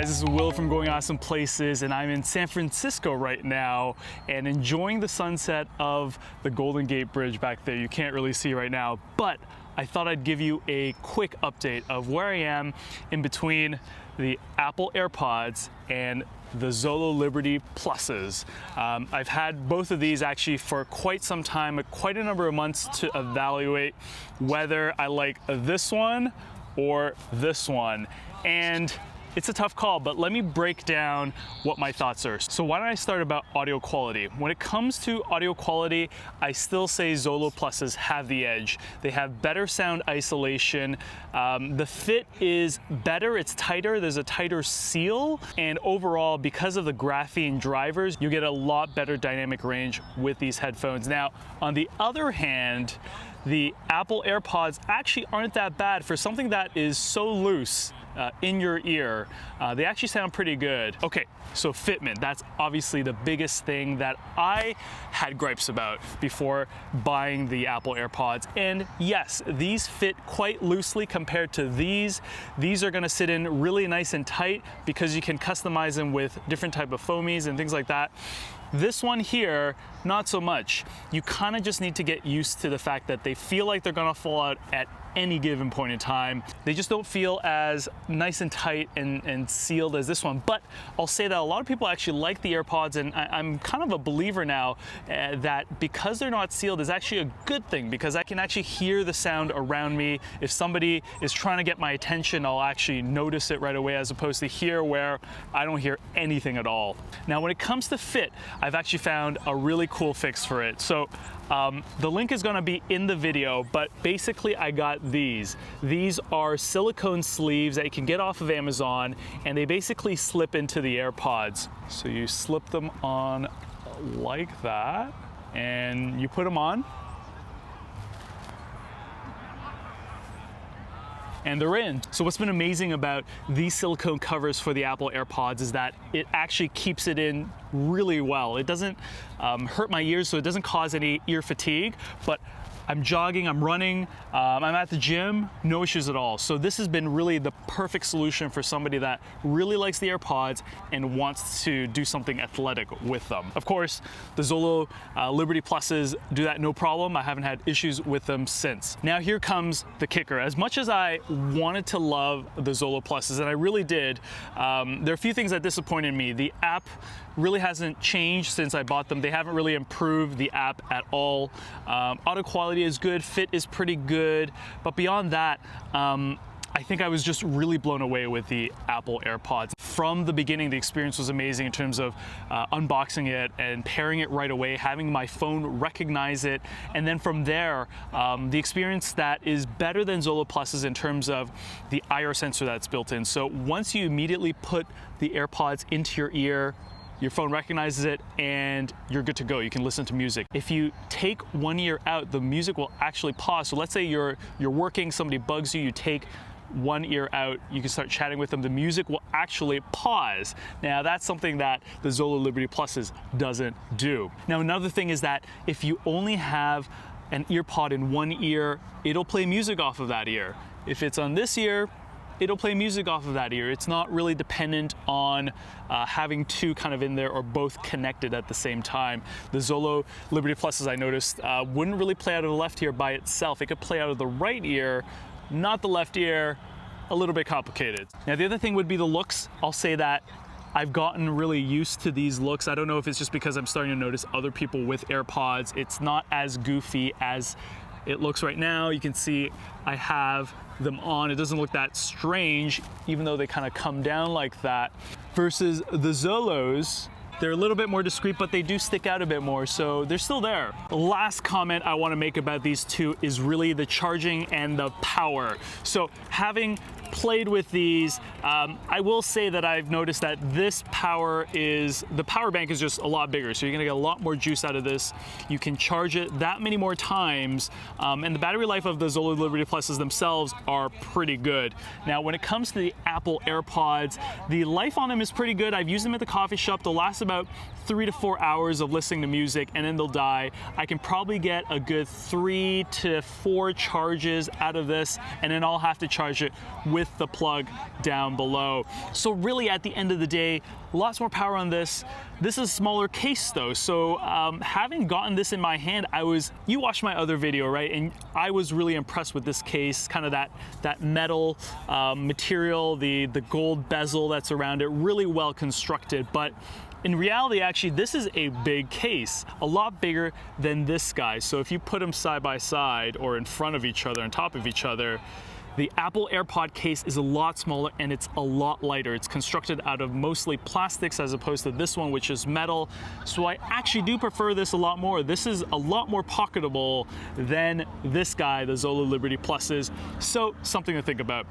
guys, this is Will from Going Awesome Places, and I'm in San Francisco right now and enjoying the sunset of the Golden Gate Bridge back there. You can't really see right now, but I thought I'd give you a quick update of where I am in between the Apple Airpods and the Zolo Liberty Pluses. I've had both of these actually for quite some time, quite a number of months to evaluate whether I like this one or this one. And it's a tough call, but let me break down what my thoughts are. So why don't I start about audio quality? When it comes to audio quality, I still say Zolo Pluses have the edge. They have better sound isolation. The fit is better, it's tighter, there's a tighter seal, and overall, because of the graphene drivers, you get a lot better dynamic range with these headphones. Now, on the other hand, the Apple Airpods actually aren't that bad for something that is so loose in your ear. They actually sound pretty good. Okay, so fitment, that's obviously the biggest thing that I had gripes about before buying the Apple Airpods. And yes, these fit quite loosely compared to these. These are gonna sit in really nice and tight because you can customize them with different type of foamies and things like that. This one here, not so much. You kind of just need to get used to the fact that they feel like they're gonna fall out at any given point in time. They just don't feel as nice and tight and sealed as this one. But I'll say that a lot of people actually like the AirPods, and I'm kind of a believer now that because they're not sealed is actually a good thing, because I can actually hear the sound around me. If somebody is trying to get my attention, I'll actually notice it right away, as opposed to here where I don't hear anything at all. Now, when it comes to fit, I've actually found a really cool fix for it. So the link is gonna be in the video, but basically I got these. These are silicone sleeves that you can get off of Amazon, and they basically slip into the AirPods. So you slip them on like that, and you put them on, and they're in. So what's been amazing about these silicone covers for the Apple AirPods is that it actually keeps it in really well. It doesn't hurt my ears, so it doesn't cause any ear fatigue, but I'm jogging, I'm running, I'm at the gym, no issues at all. So this has been really the perfect solution for somebody that really likes the AirPods and wants to do something athletic with them. Of course, the Zolo Liberty Pluses do that no problem. I haven't had issues with them since. Now here comes the kicker. As much as I wanted to love the Zolo Pluses, and I really did, there are a few things that disappointed me. The app really hasn't changed since I bought them. They haven't really improved the app at all. Audio quality is good, fit is pretty good, but beyond that, I think I was just really blown away with the Apple AirPods. From the beginning, the experience was amazing in terms of unboxing it and pairing it right away, having my phone recognize it, and then from there, the experience that is better than Zolo Pluses in terms of the IR sensor that's built in. So once you immediately put the AirPods into your ear, your phone recognizes it and you're good to go. You can listen to music. If you take one ear out, the music will actually pause. So let's say you're working, somebody bugs you, you take one ear out, you can start chatting with them, the music will actually pause. Now that's something that the Zolo Liberty Pluses doesn't do. Now another thing is that if you only have an earpod in one ear, it'll play music off of that ear. If it's on this ear, it'll play music off of that ear. It's not really dependent on having two kind of in there or both connected at the same time. The Zolo Liberty Pluses, I noticed, wouldn't really play out of the left ear by itself. It could play out of the right ear, not the left ear. A little bit complicated. Now the other thing would be the looks. I'll say that I've gotten really used to these looks. I don't know if it's just because I'm starting to notice other people with AirPods. It's not as goofy as it looks right now. You can see I have them on. It doesn't look that strange, even though they kind of come down like that. Versus the Zolos, they're a little bit more discreet, but they do stick out a bit more, so they're still there. The last comment I want to make about these two is really the charging and the power. So having played with these, I will say that I've noticed that the power bank is just a lot bigger, so you're gonna get a lot more juice out of this. You can charge it that many more times, and the battery life of the Zolo Liberty Pluses themselves are pretty good. Now, when it comes to the Apple AirPods, the life on them is pretty good. I've used them at the coffee shop. They'll last about 3 to 4 hours of listening to music and then they'll die. I can probably get a good 3 to 4 charges out of this, and then I'll have to charge it with the plug down below. So really at the end of the day, lots more power on this. This is a smaller case though, so having gotten this in my hand, you watched my other video, right? And I was really impressed with this case, kind of that metal material, the gold bezel that's around it, really well constructed. But in reality, actually, this is a big case, a lot bigger than this guy. So if you put them side by side or in front of each other, on top of each other, the Apple Airpod case is a lot smaller and it's a lot lighter. It's constructed out of mostly plastics as opposed to this one, which is metal. So I actually do prefer this a lot more. This is a lot more pocketable than this guy, the Zolo Liberty Plus is. So something to think about.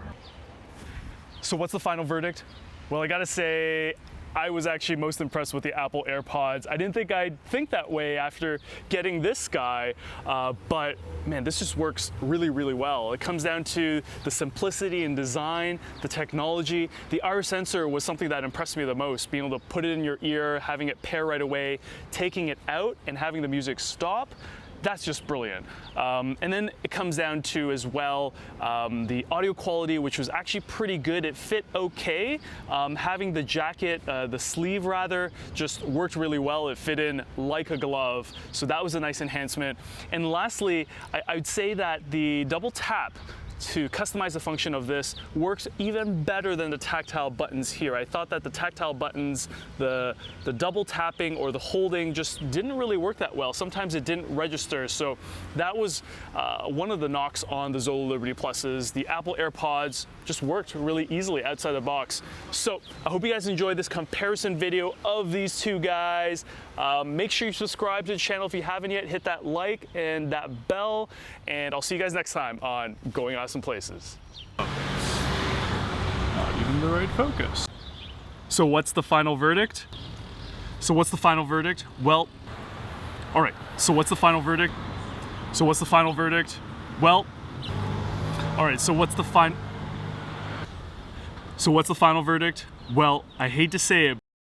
So what's the final verdict? Well, I gotta say, I was actually most impressed with the Apple Airpods. I didn't think I'd think that way after getting this guy, but man, this just works really, really well. It comes down to the simplicity in design, the technology. The iris sensor was something that impressed me the most, being able to put it in your ear, having it pair right away, taking it out and having the music stop. That's just brilliant. And then it comes down to as well the audio quality, which was actually pretty good. It fit okay. Having the jacket, the sleeve rather, just worked really well. It fit in like a glove. So that was a nice enhancement. And lastly, I'd say that the double tap to customize the function of this works even better than the tactile buttons here. I thought that the tactile buttons, the double tapping or the holding just didn't really work that well. Sometimes it didn't register. So that was one of the knocks on the Zolo Liberty Pluses. The Apple Airpods just worked really easily outside the box. So I hope you guys enjoyed this comparison video of these two guys. Make sure you subscribe to the channel if you haven't yet. Hit that like and that bell, and I'll see you guys next time on Going Awesome Places. Not even the right focus. So what's the final verdict? Well, all right. So what's the final verdict? Well, all right. So what's the final verdict? Well, I hate to say it.